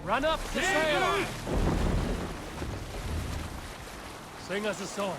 Run up the sail! Sing us a song.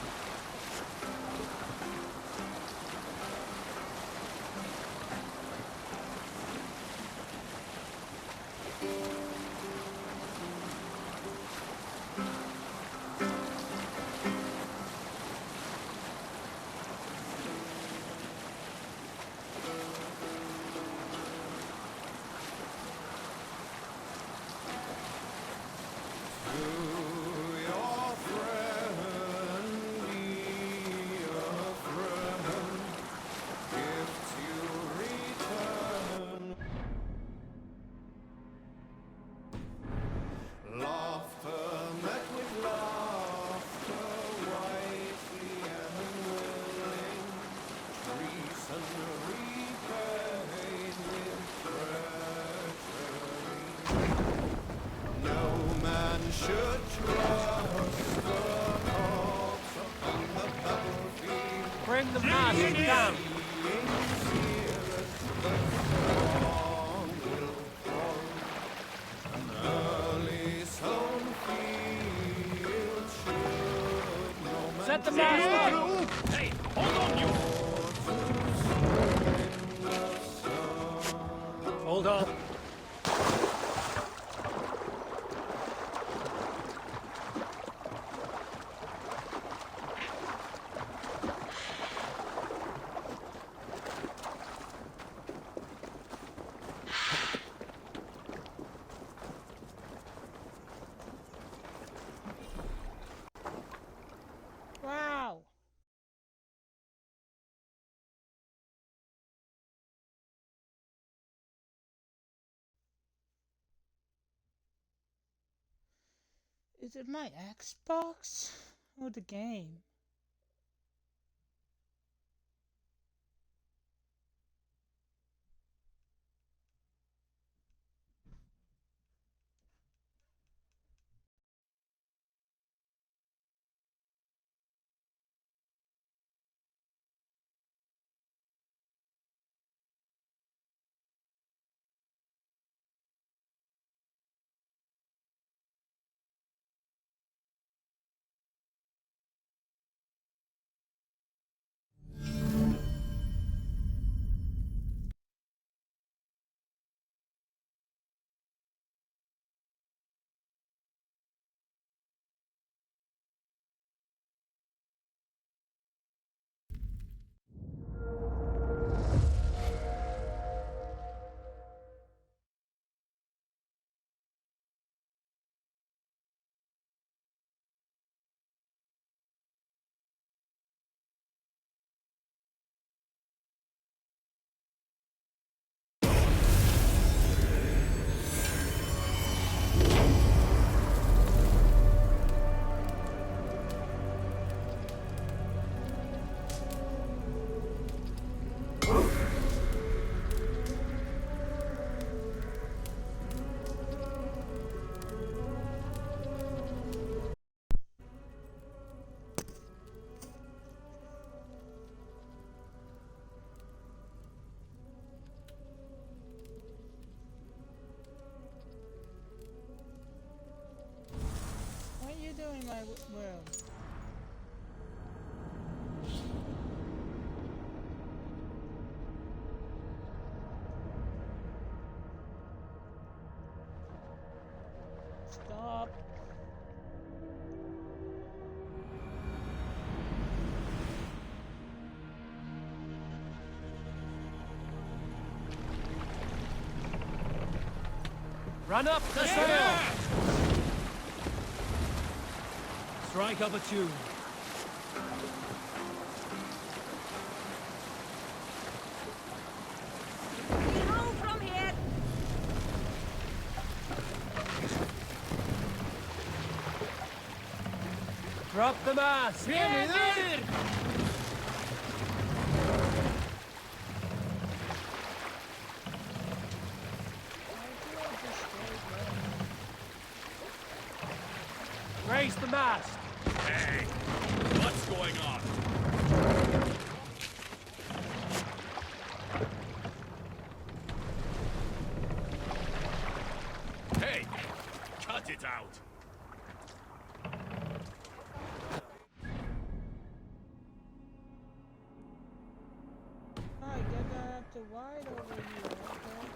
Bring the mast down. Set the mast up. Hey, hold on, you! Hold on. Wow. Is it my Xbox or the game? What are you doing in my world? Stop. Run up the sail! Strike up a tune. Move from here! Drop the mast! Raise the mast! Hey, what's going on? Hey, sort it out. I get that up to wide over here, okay?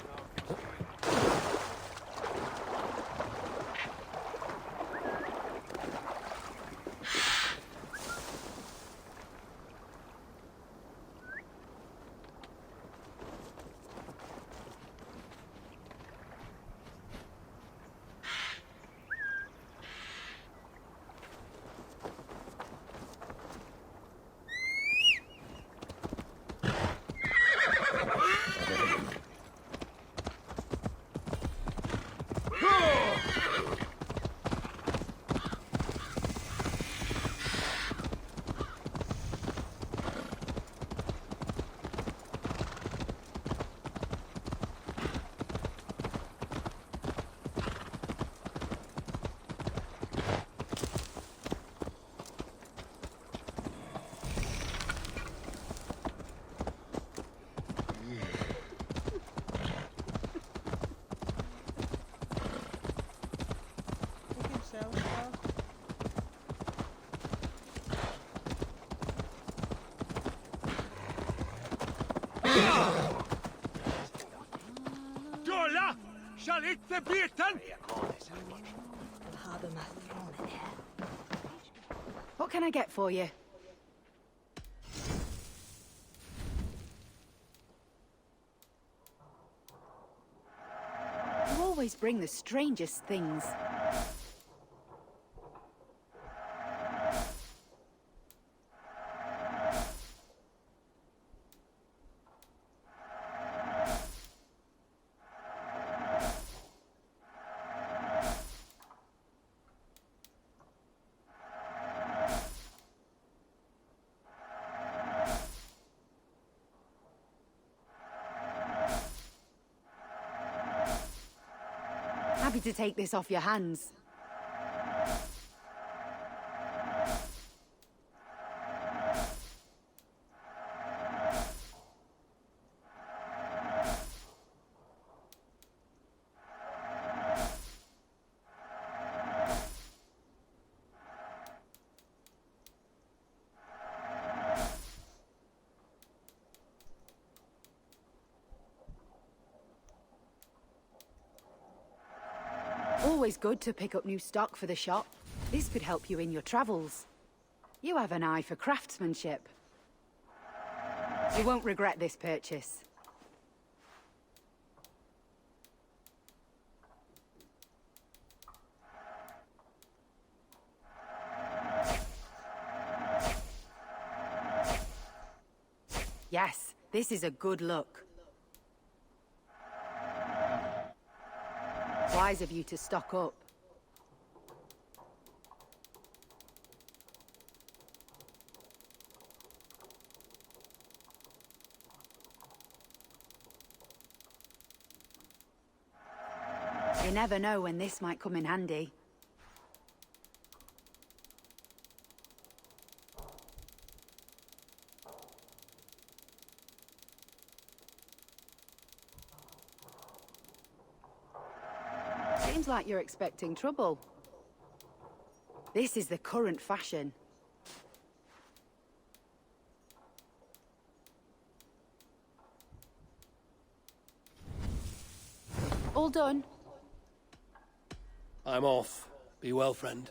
We can sell stuff. Jolla! Shall it the beaten? What can I get for you? You always bring the strangest things. Happy to take this off your hands. Always good to pick up new stock for the shop. This could help you in your travels. You have an eye for craftsmanship. You won't regret this purchase. Yes, this is a good look. Wise of you to stock up. You never know when this might come in handy. Seems like you're expecting trouble. This is the current fashion. All done? I'm off. Be well, friend.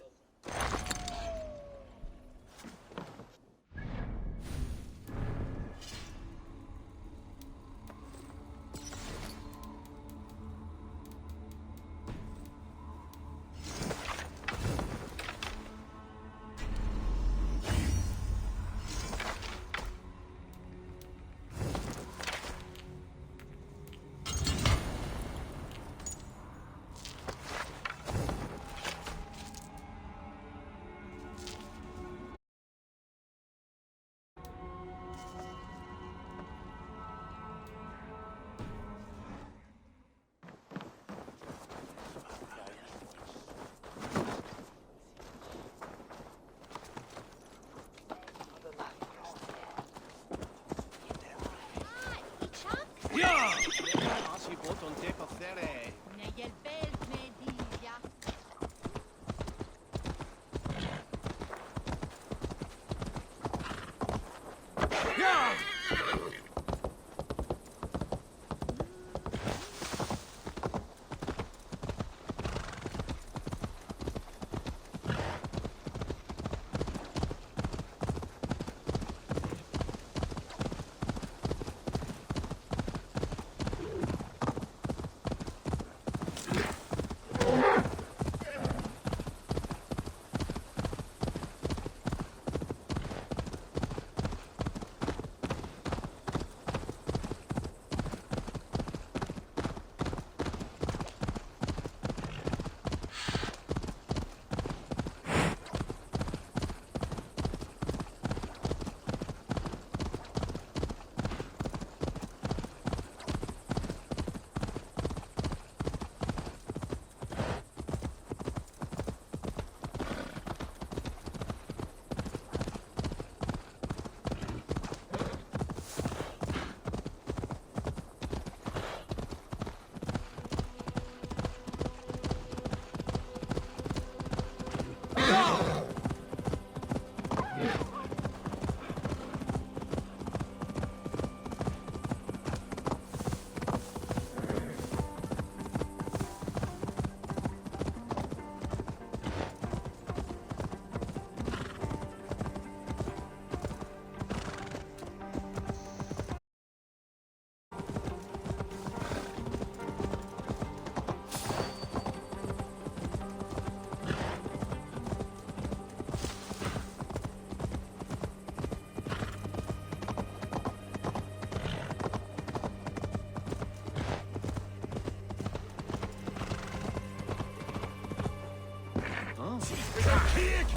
pig!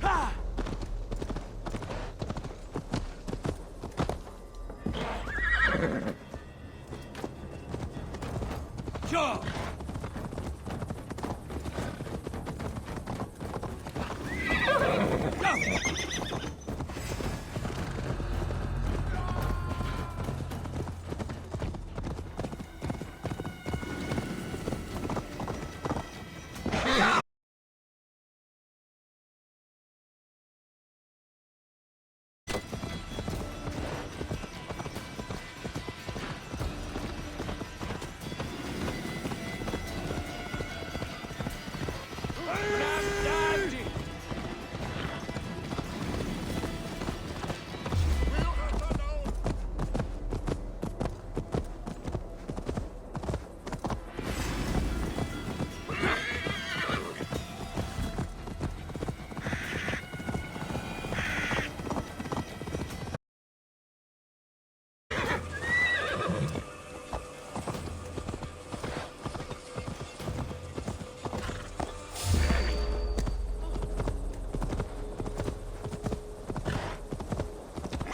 Ha! Sure!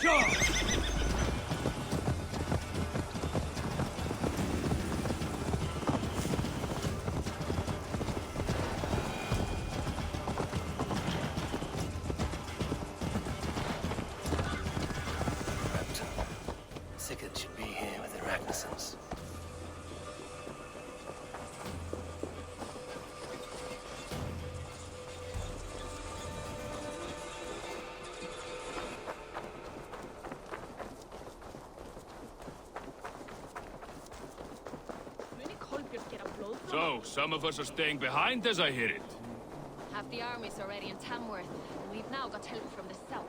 Sure! Sigurd should be here with the Ragnarsons. So, some of us are staying behind as I hear it. Half the army's already in Tamworth, and we've now got help from the south.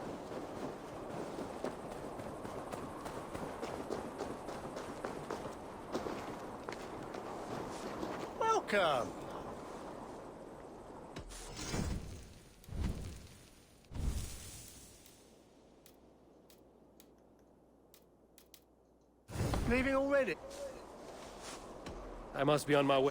Welcome. Leaving already? I must be on my way.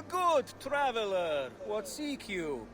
Good traveler, what seek you?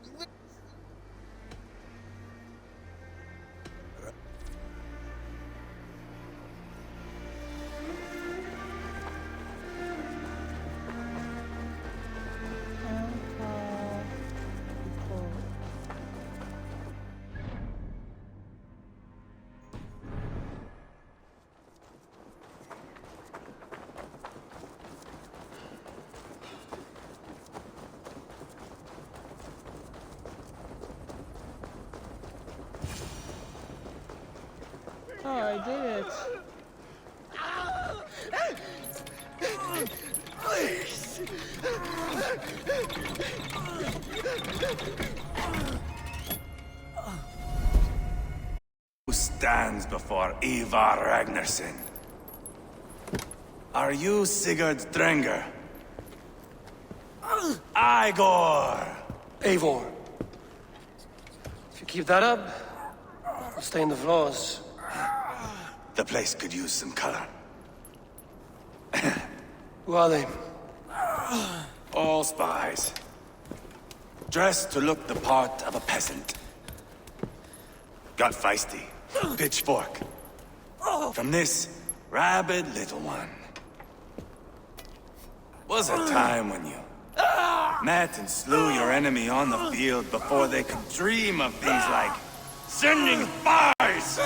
did it. Who stands before Ivar Ragnarsson? Are you Sigurd Drenger? Igor! Eivor. If you keep that up, you'll stay in the floors. The place could use some color. Who are they? All spies. Dressed to look the part of a peasant. Got feisty. Pitchfork. From this rabid little one. Was a time when you met and slew your enemy on the field before they could dream of things like sending spies!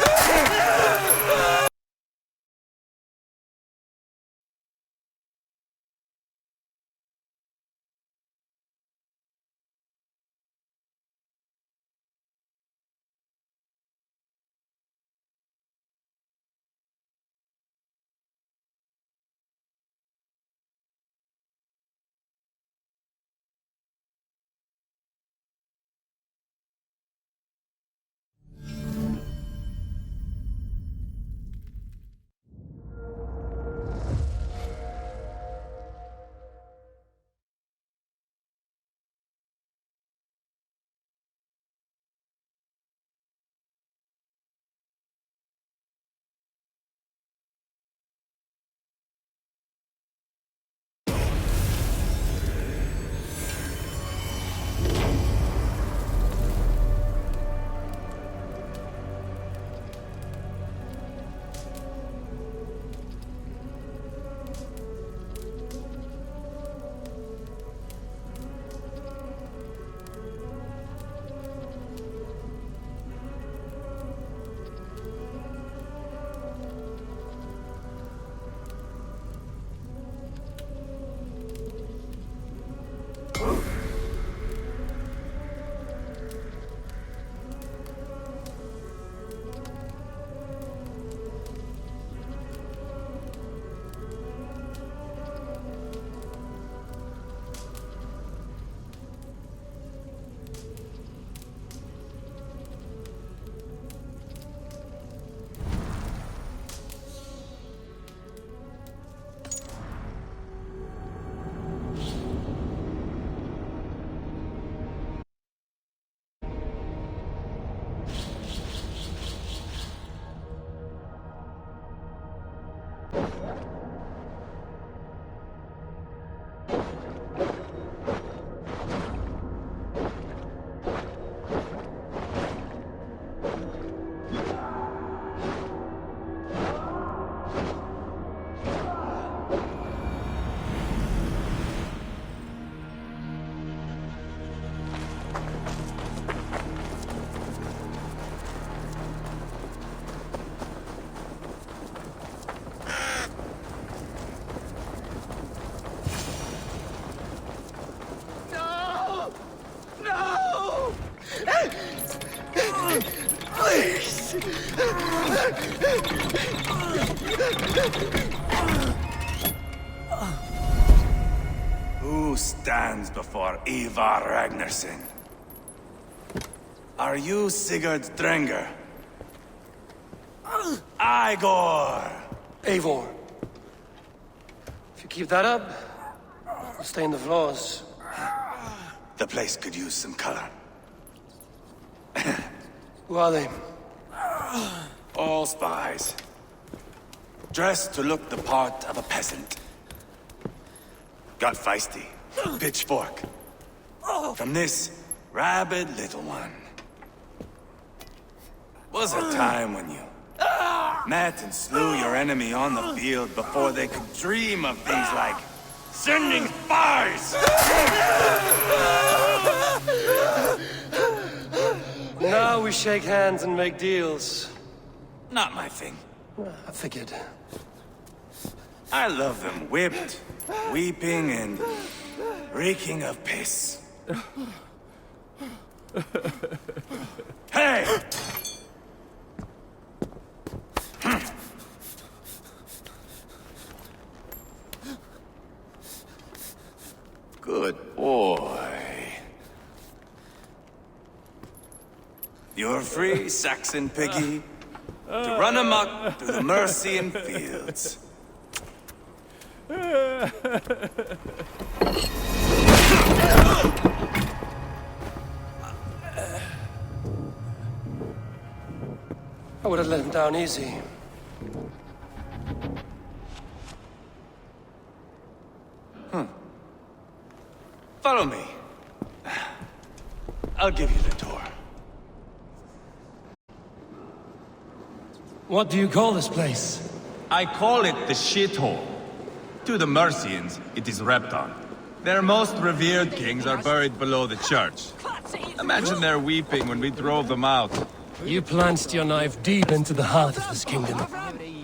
Who stands before Ivar Ragnarsson? Are you Sigurd Drenger? Igor! Eivor. If you keep that up, you'll stay in the floors. The place could use some color. Who are they? All spies. Dressed to look the part of a peasant. Got feisty. Pitchfork. From this rabid little one. Was a time when you met and slew your enemy on the field before they could dream of things like sending spies! Now we shake hands and make deals. Not my thing. I figured. I love them whipped, weeping, and reeking of piss. Hey! Good boy. You're free, Saxon piggy, to run amok through the Mercian fields. I would have let him down easy. Follow me. I'll give you the tour. What do you call this place? I call it the shithole. To the Mercians, it is Repton. Their most revered kings are buried below the church. Imagine their weeping when we drove them out. You plunged your knife deep into the heart of this kingdom.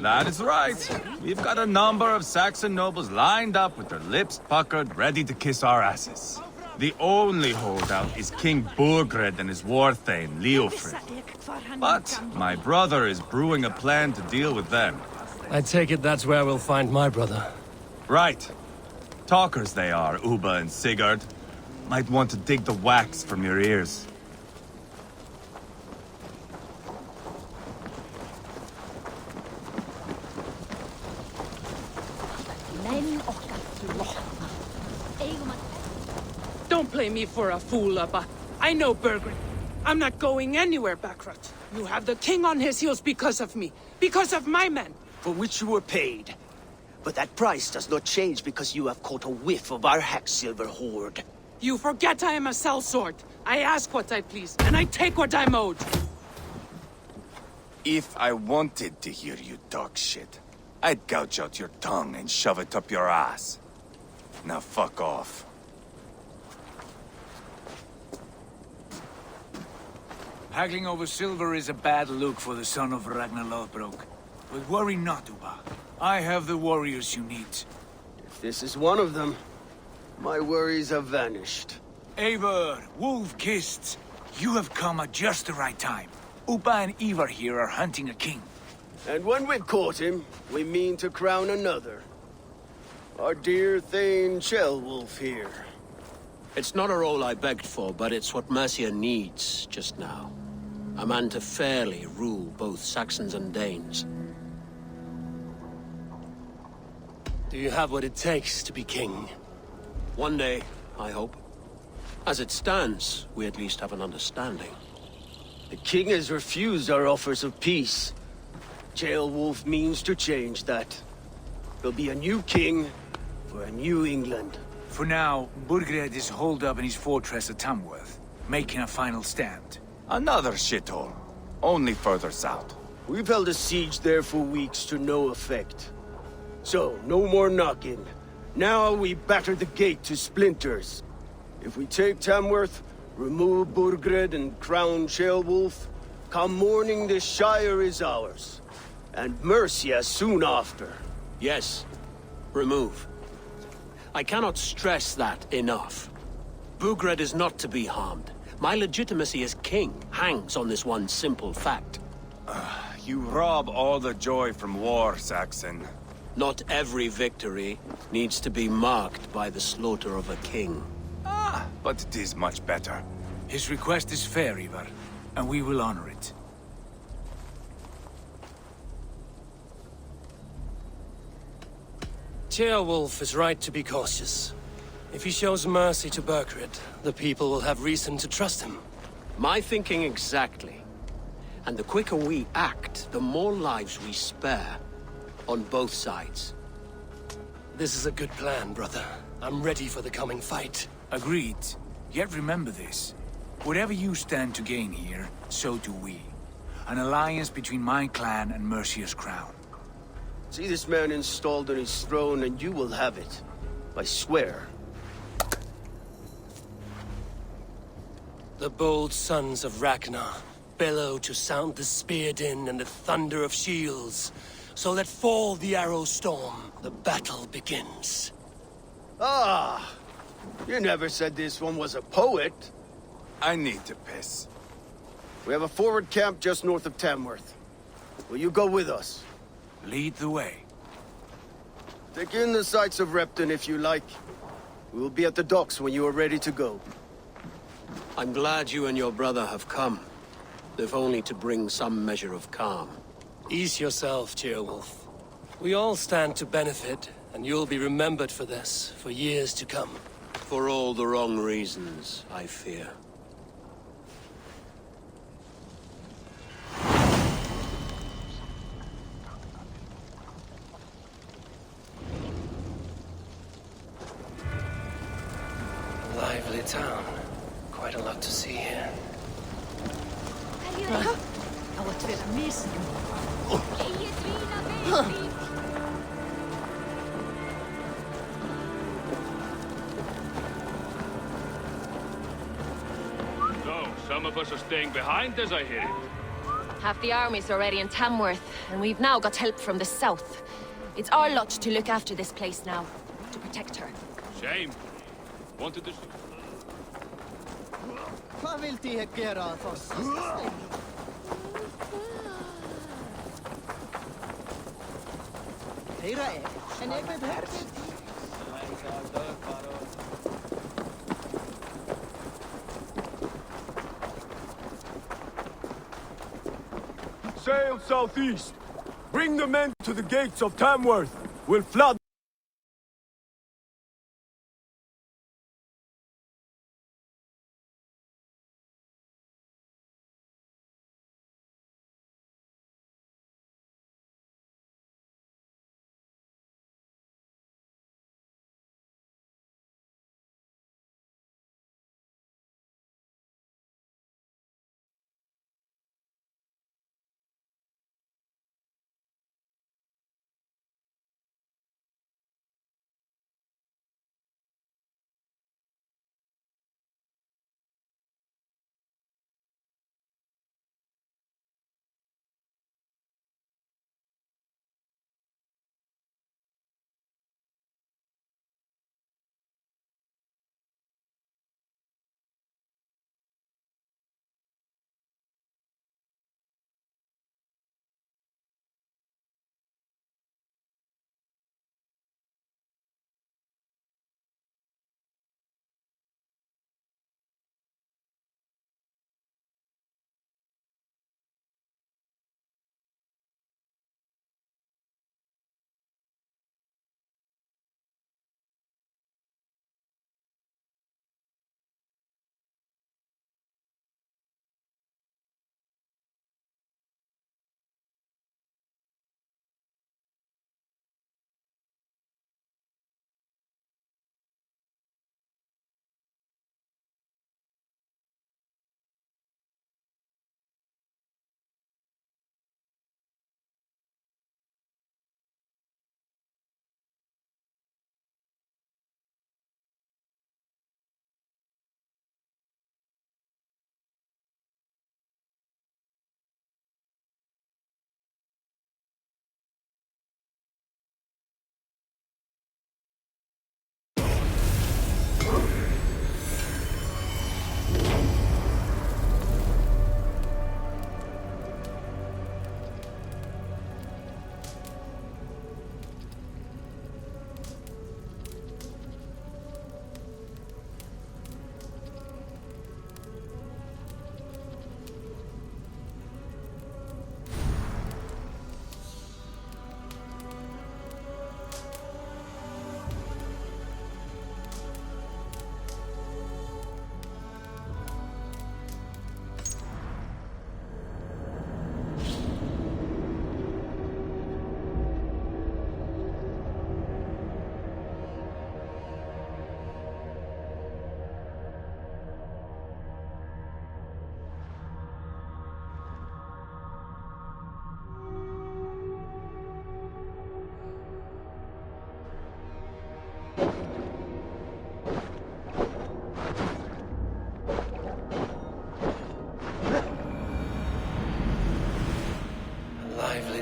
That is right. We've got a number of Saxon nobles lined up with their lips puckered, ready to kiss our asses. The only holdout is King Burgred and his war thane, Leofrid. But my brother is brewing a plan to deal with them. I take it that's where we'll find my brother. Right. Talkers they are, Uba and Sigurd. Might want to dig the wax from your ears. Don't play me for a fool, Abba. I know Burgred. I'm not going anywhere, Backrot. You have the king on his heels because of me. Because of my men. For which you were paid. But that price does not change because you have caught a whiff of our Hacksilver hoard. You forget I am a sellsword. I ask what I please, and I take what I'm owed. If I wanted to hear you talk shit, I'd gouge out your tongue and shove it up your ass. Now fuck off. Haggling over silver is a bad look for the son of Ragnar Lothbrok. But worry not, Uba. I have the warriors you need. If this is one of them, my worries have vanished. Eivor, Wolf-Kissed, you have come at just the right time. Uba and Ivar here are hunting a king. And when we've caught him, we mean to crown another. Our dear Thane Ceolwulf here. It's not a role I begged for, but it's what Mercia needs just now. A man to fairly rule both Saxons and Danes. Do you have what it takes to be king? One day, I hope. As it stands, we at least have an understanding. The king has refused our offers of peace. Ceolwulf means to change that. There'll be a new king for a new England. For now, Burgred is holed up in his fortress at Tamworth, making a final stand. Another shithole. Only further south. We've held a siege there for weeks to no effect. So, no more knocking. Now we batter the gate to splinters. If we take Tamworth, remove Burgred and crown Ceolwulf, come morning the Shire is ours. And Mercia soon after. Yes, remove. I cannot stress that enough. Burgred is not to be harmed. My legitimacy as king hangs on this one simple fact. You rob all the joy from war, Saxon. Not every victory needs to be marked by the slaughter of a king. But it is much better. His request is fair, Ivar, and we will honor it. Ceolwulf is right to be cautious. If he shows mercy to Burgred, the people will have reason to trust him. My thinking exactly. And the quicker we act, the more lives we spare. On both sides. This is a good plan, brother. I'm ready for the coming fight. Agreed. Yet remember this. Whatever you stand to gain here, so do we. An alliance between my clan and Mercia's crown. See this man installed on his throne and you will have it. I swear. The bold sons of Ragnar bellow to sound the spear din and the thunder of shields. So let fall the arrow storm. The battle begins. Ah! You never said this one was a poet. I need to piss. We have a forward camp just north of Tamworth. Will you go with us? Lead the way. Take in the sights of Repton if you like. We'll be at the docks when you are ready to go. I'm glad you and your brother have come, if only to bring some measure of calm. Ease yourself, Ceolwulf. We all stand to benefit, and you'll be remembered for this for years to come. For all the wrong reasons, I fear. Lively town. Quite a lot to see here. So, some of us are staying behind as I hear it. Half the army's already in Tamworth, and we've now got help from the south. It's our lot to look after this place now, to protect her. Shame. Wanted to... Hvað vildi ég gera þá síðast? Heyra en ég veit herfið. Sail southeast. Bring the men to the gates of Tamworth. We'll flood.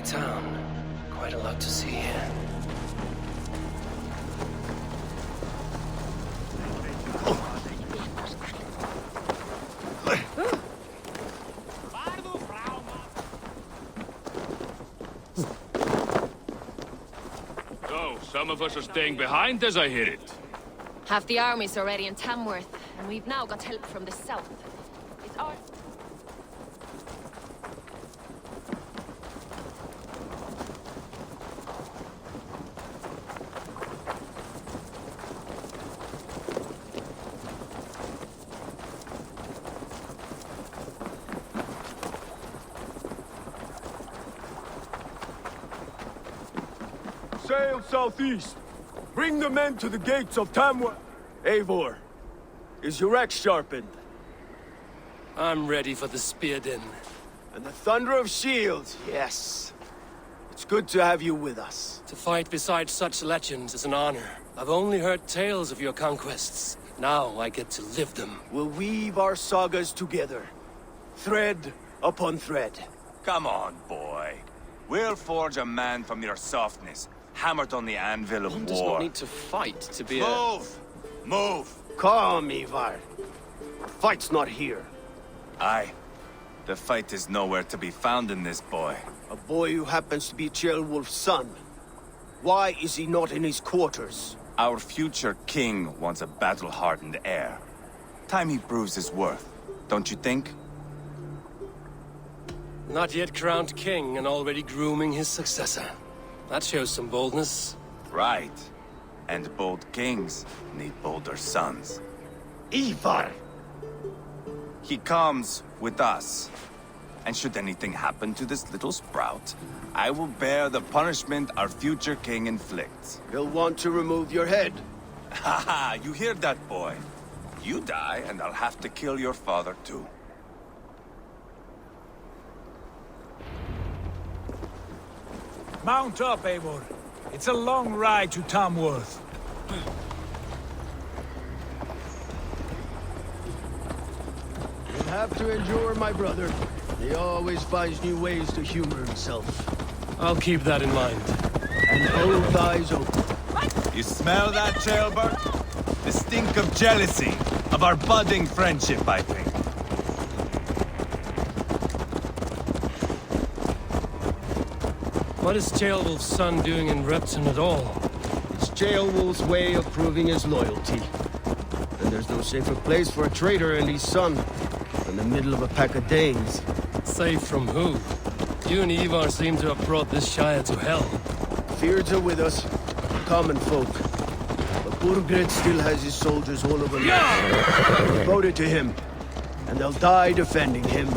Town. Quite a lot to see here. So, some of us are staying behind as I hear it. Half the army's already in Tamworth, and we've now got help from the south. It's our... Sail southeast. Bring the men to the gates of Tamworth. Eivor, is your axe sharpened? I'm ready for the spear din. And the thunder of shields, yes. It's good to have you with us. To fight beside such legends is an honor. I've only heard tales of your conquests. Now I get to live them. We'll weave our sagas together. Thread upon thread. Come on, boy. We'll forge a man from your softness, hammered on the anvil of One war. does not need to fight to be Move! Move! Calm, Ivar. The fight's not here. Aye. The fight is nowhere to be found in this boy. A boy who happens to be Ceolwulf's son. Why is he not in his quarters? Our future king wants a battle-hardened heir. Time he proves his worth, don't you think? Not yet crowned king and already grooming his successor. That shows some boldness. Right. And bold kings need bolder sons. Ivar! He comes with us. And should anything happen to this little sprout, I will bear the punishment our future king inflicts. He'll want to remove your head. Haha, you hear that, boy? You die, and I'll have to kill your father, too. Mount up, Eivor. It's a long ride to Tamworth. You'll have to endure, my brother. He always finds new ways to humor himself. I'll keep that in mind. And both eyes open. You smell that, Ceolbert? The stink of jealousy, of our budding friendship, I think. What is Ceolwulf's son doing in Repton at all? It's Ceolwulf's way of proving his loyalty. And there's no safer place for a traitor and his son than the middle of a pack of Danes. Safe from who? You and Ivar seem to have brought this Shire to hell. Fears are with us, common folk. But Burgred still has his soldiers all over the They're devoted to him, and they'll die defending him.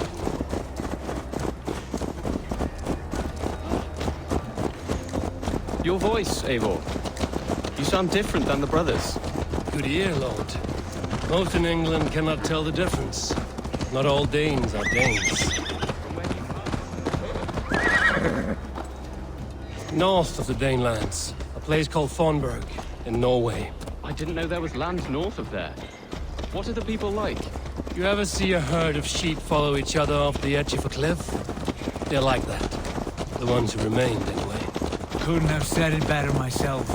Your voice, Eivor. You sound different than the brothers. Good ear, Lord. Most in England cannot tell the difference. Not all Danes are Danes. North of the Danelands, a place called Fornburg, in Norway. I didn't know there was land north of there. What are the people like? You ever see a herd of sheep follow each other off the edge of a cliff? They're like that. The ones who remained, anyway. Couldn't have said it better myself.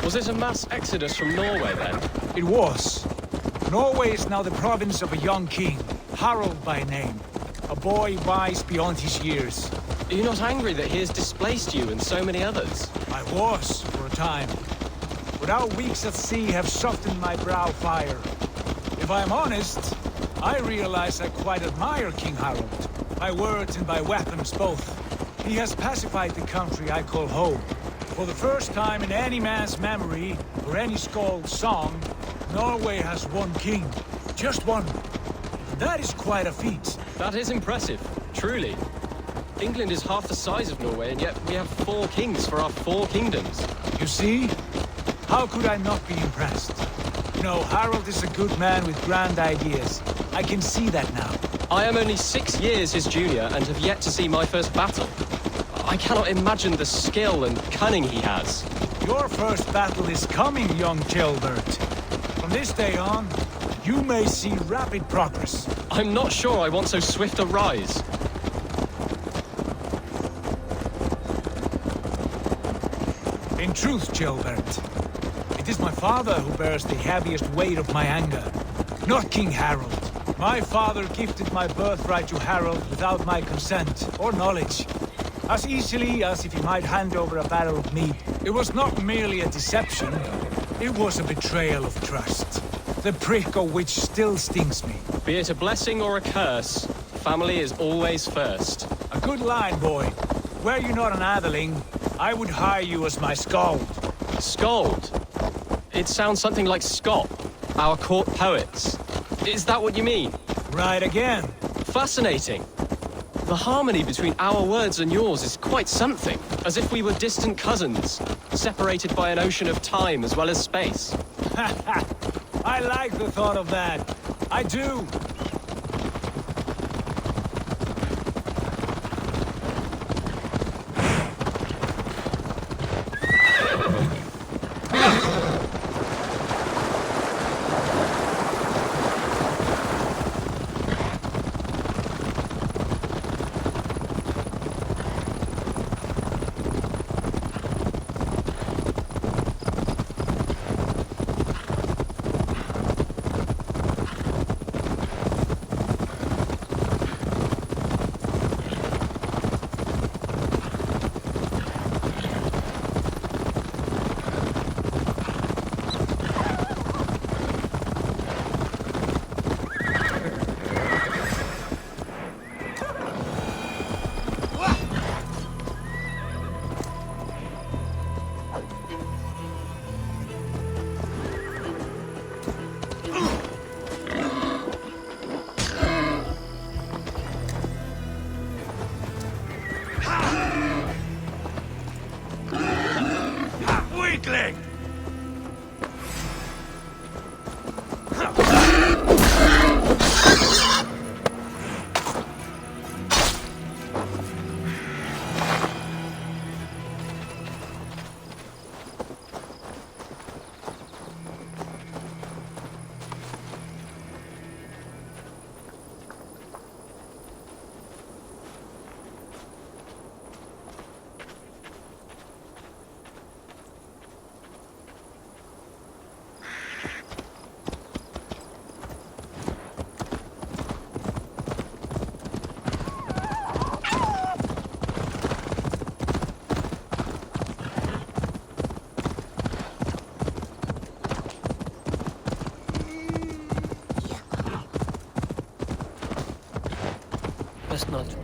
Was it a mass exodus from Norway then? It was. Norway is now the province of a young king, Harald by name. A boy wise beyond his years. Are you not angry that he has displaced you and so many others? I was, for a time. But our weeks at sea have softened my brow fire. If I'm honest, I realize I quite admire King Harald. By words and by weapons both. He has pacified the country I call home. For the first time in any man's memory, or any skald's song, Norway has one king. Just one. And that is quite a feat. That is impressive, truly. England is half the size of Norway, and yet we have 4 kings for our 4 kingdoms. You see? How could I not be impressed? You know, Harald is a good man with grand ideas. I can see that now. I am only 6 years his junior and have yet to see my first battle. I cannot imagine the skill and cunning he has. Your first battle is coming, young Ceolbert. From this day on, you may see rapid progress. I'm not sure I want so swift a rise. In truth, Ceolbert, it is my father who bears the heaviest weight of my anger, not King Harald. My father gifted my birthright to Harald without my consent or knowledge. as easily as if he might hand over a barrel of meat. It was not merely a deception, it was a betrayal of trust. The prick of which still stings me. Be it a blessing or a curse, family is always first. A good line, boy. Were you not an atheling, I would hire you as my skald. Skald? It sounds something like Scott, our court poets. Is that what you mean? Right again. Fascinating. The harmony between our words and yours is quite something. As if we were distant cousins, separated by an ocean of time as well as space. I like the thought of that. I do. Weakling! Not.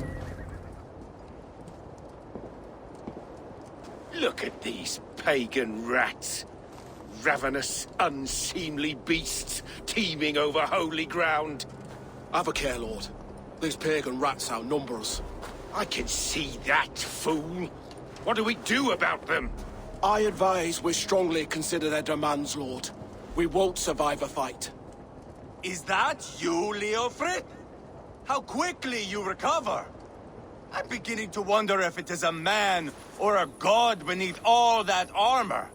Look at these pagan rats. Ravenous, unseemly beasts teeming over holy ground. Have a care, Lord. These pagan rats outnumber us. I can see that, fool. What do we do about them? I advise we strongly consider their demands, Lord. We won't survive a fight. Is that you, Leofrid? How quickly you recover! I'm beginning to wonder if it is a man or a god beneath all that armor.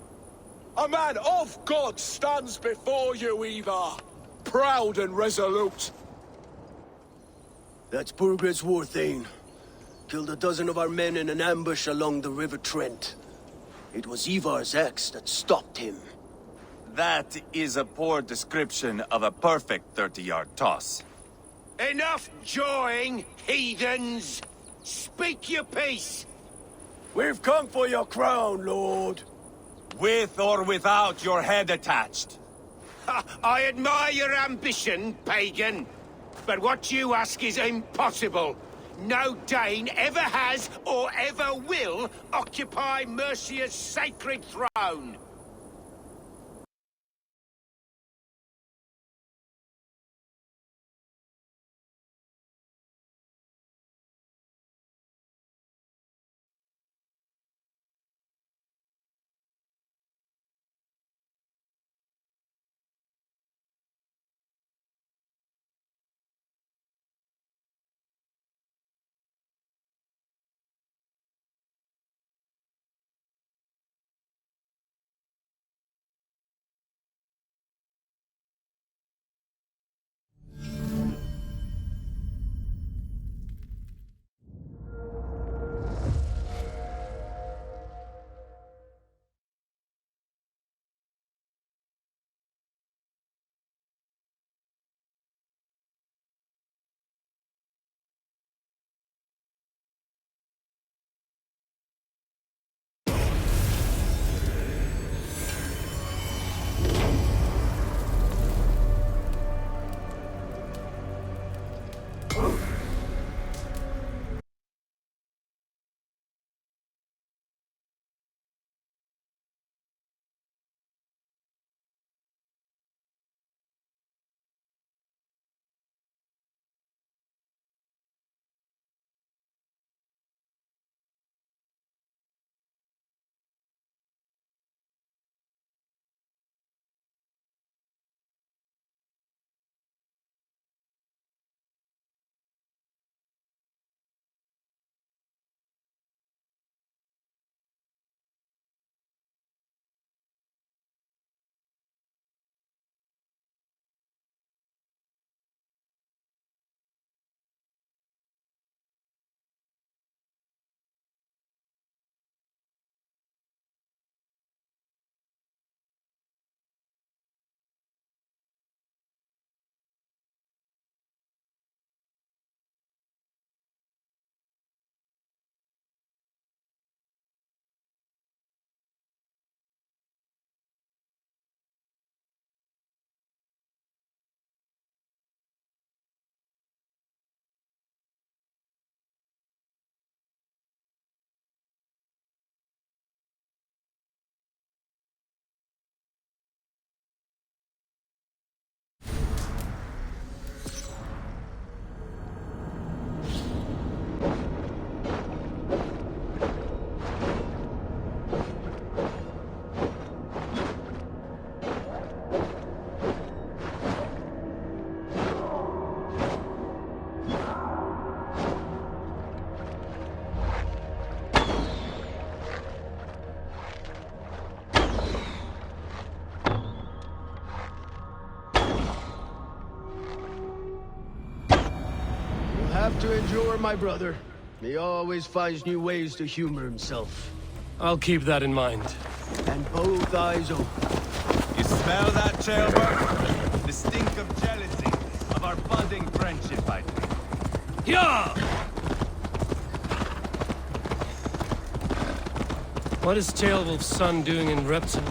A man of God stands before you, Ivar. Proud and resolute. That's Burgred's Warthane. Killed a dozen of our men in an ambush along the River Trent. It was Ivar's axe that stopped him. That is a poor description of a perfect 30-yard toss. Enough jawing, heathens! Speak your piece! We've come for your crown, Lord. With or without your head attached. I admire your ambition, pagan. But what you ask is impossible. No Dane ever has or ever will occupy Mercia's sacred throne. to endure my brother. He always finds new ways to humor himself. I'll keep that in mind. And both eyes open. You smell that, Jailbird? The stink of jealousy, of our budding friendship, I think. Yeah! What is Tailwolf's son doing in Repton?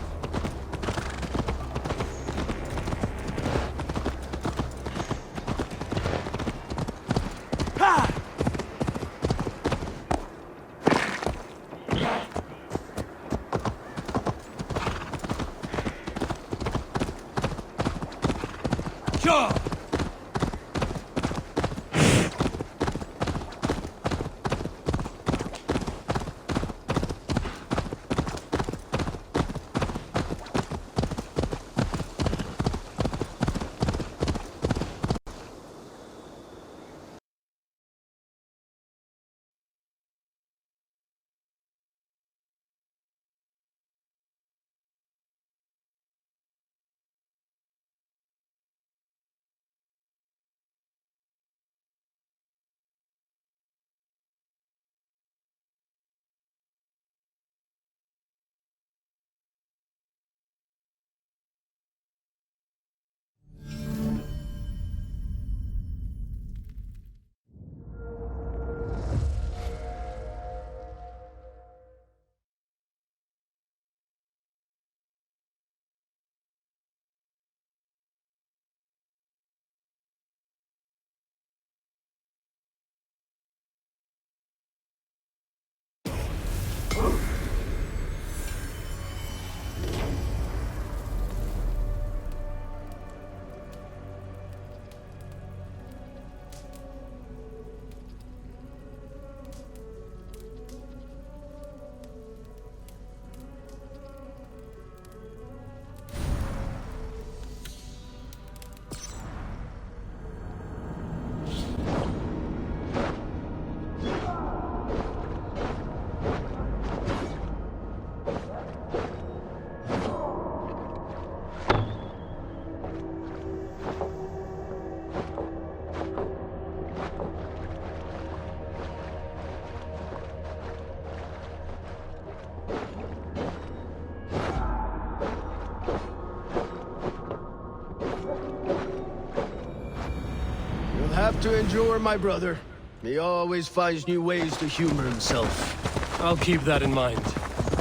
Have to endure my brother. He always finds new ways to humor himself. I'll keep that in mind.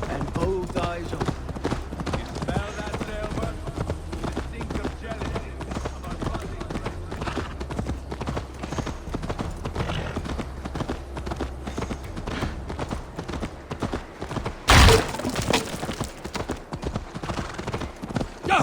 And both eyes open. You smell that, Jailbird? The stink of jealousy, of our budding friendship. Go!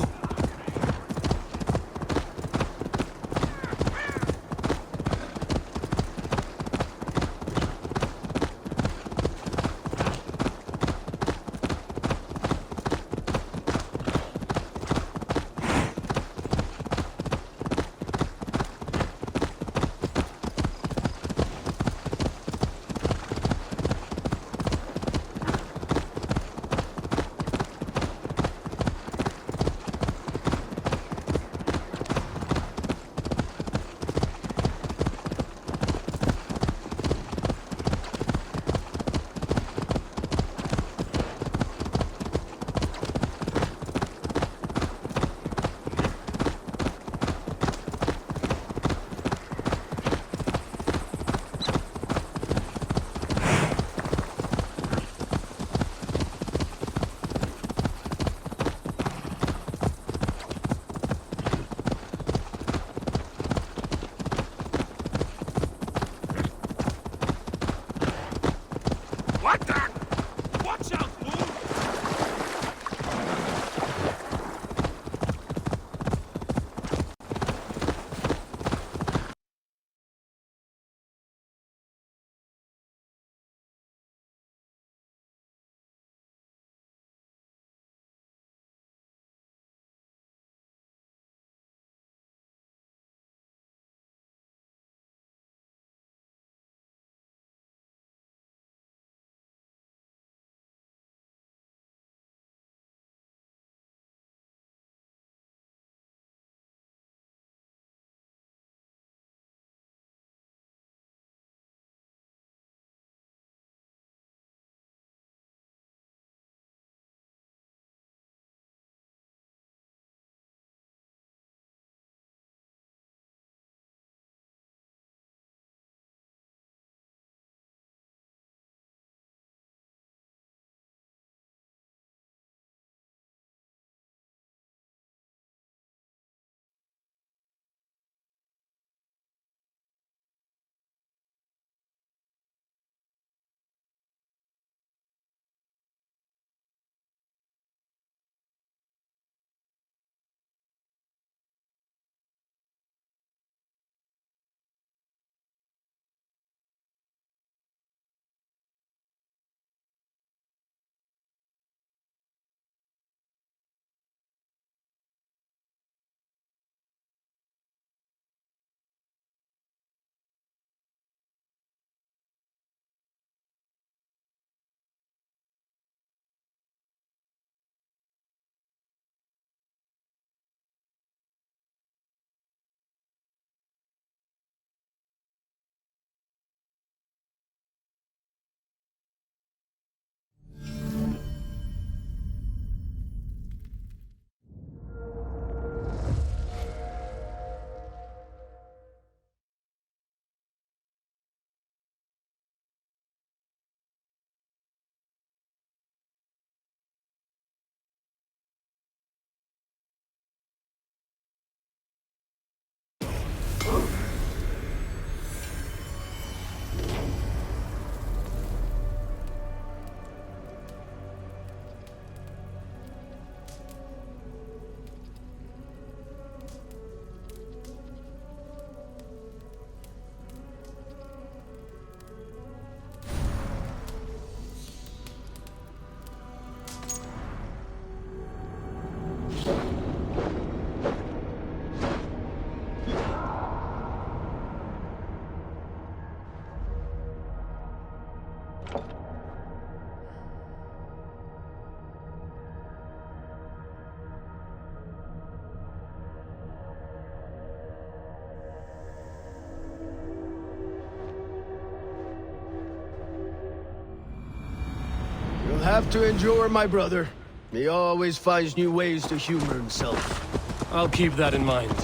have to endure my brother. He always finds new ways to humor himself. I'll keep that in mind.